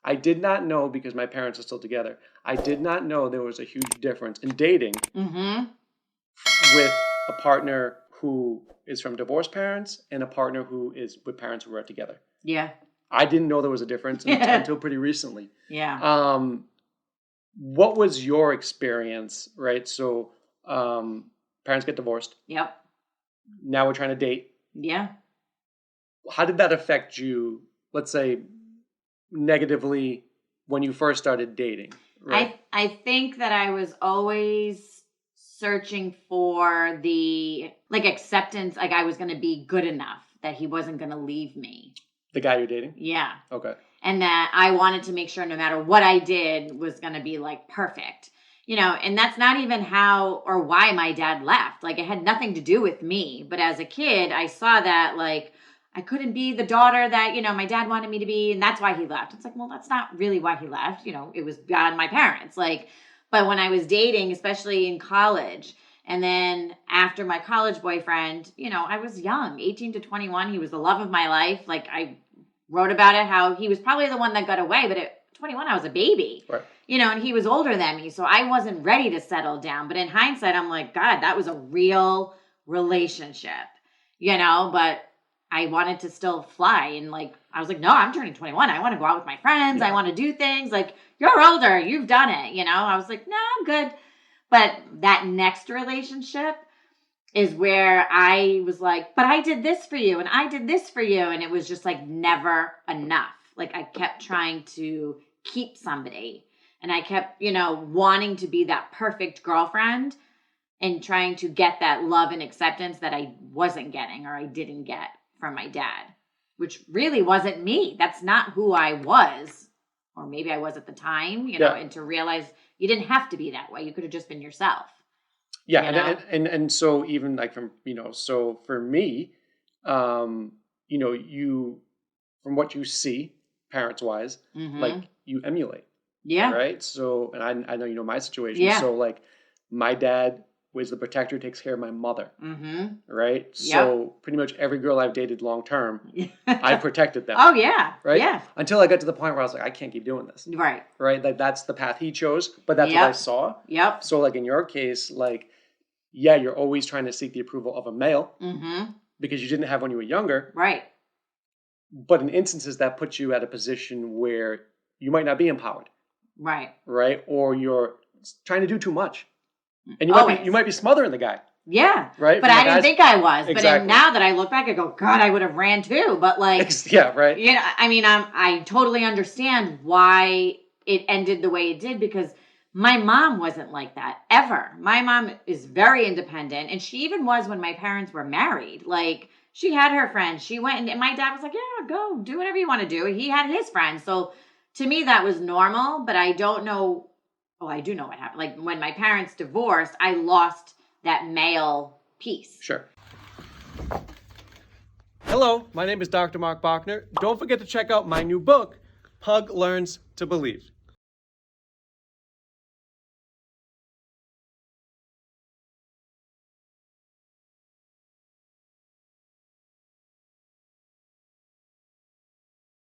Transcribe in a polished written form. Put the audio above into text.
I did not know, because my parents are still together, I did not know there was a huge difference in dating with a partner who is from divorced parents and a partner who is with parents who are together. Yeah. I didn't know there was a difference until pretty recently. Yeah. What was your experience, right? So parents get divorced. Yep. Now we're trying to date. Yeah. How did that affect you, let's say, negatively when you first started dating? Right? I think that I was always searching for the acceptance, like I was going to be good enough, that he wasn't going to leave me. The guy you're dating? Yeah. Okay. And that I wanted to make sure no matter what I did was going to be like perfect. And that's not even how or why my dad left. Like, it had nothing to do with me. But as a kid, I saw that, like, I couldn't be the daughter that, my dad wanted me to be. And that's why he left. It's like, well, that's not really why he left. It was beyond my parents. Like, but when I was dating, especially in college, and then after my college boyfriend, I was young, 18 to 21. He was the love of my life. Like, I wrote about it, how he was probably the one that got away. But at 21, I was a baby. Right. And he was older than me, so I wasn't ready to settle down. But in hindsight, I'm like, God, that was a real relationship, but I wanted to still fly. And like, I was like, no, I'm turning 21. I want to go out with my friends. Yeah. I want to do things. Like, you're older. You've done it. I was like, no, I'm good. But that next relationship is where I was like, but I did this for you and I did this for you. And it was just like never enough. Like, I kept trying to keep somebody. And I kept, wanting to be that perfect girlfriend and trying to get that love and acceptance that I wasn't getting or I didn't get from my dad, which really wasn't me. That's not who I was. Or maybe I was at the time, and to realize you didn't have to be that way. You could have just been yourself. Yeah. And so even like from, so for me, you, from what you see parents wise, like you emulate. Yeah. Right. So, and I know, my situation. Yeah. So like my dad was the protector, takes care of my mother. Right. Yep. So pretty much every girl I've dated long term, I protected them. Oh yeah. Right. Yeah. Until I got to the point where I was like, I can't keep doing this. Right. Right. Like that's the path he chose, but that's what I saw. Yep. So like in your case, like, yeah, you're always trying to seek the approval of a male because you didn't have when you were younger. Right. But in instances that puts you at a position where you might not be empowered. Right. Right. Or you're trying to do too much. And you might be smothering the guy. Yeah. Right. But I didn't think I was. Exactly. But now that I look back, I go, God, I would have ran too. But like, yeah, right. I mean, I totally understand why it ended the way it did, because my mom wasn't like that ever. My mom is very independent. And she even was when my parents were married. Like, she had her friends. She went and my dad was like, yeah, go do whatever you want to do. He had his friends. So to me, that was normal. But I don't know. Oh, I do know what happened. Like, when my parents divorced, I lost that male piece. Sure. Hello, my name is Dr. Marc Bochner. Don't forget to check out my new book, Pug Learns to Believe.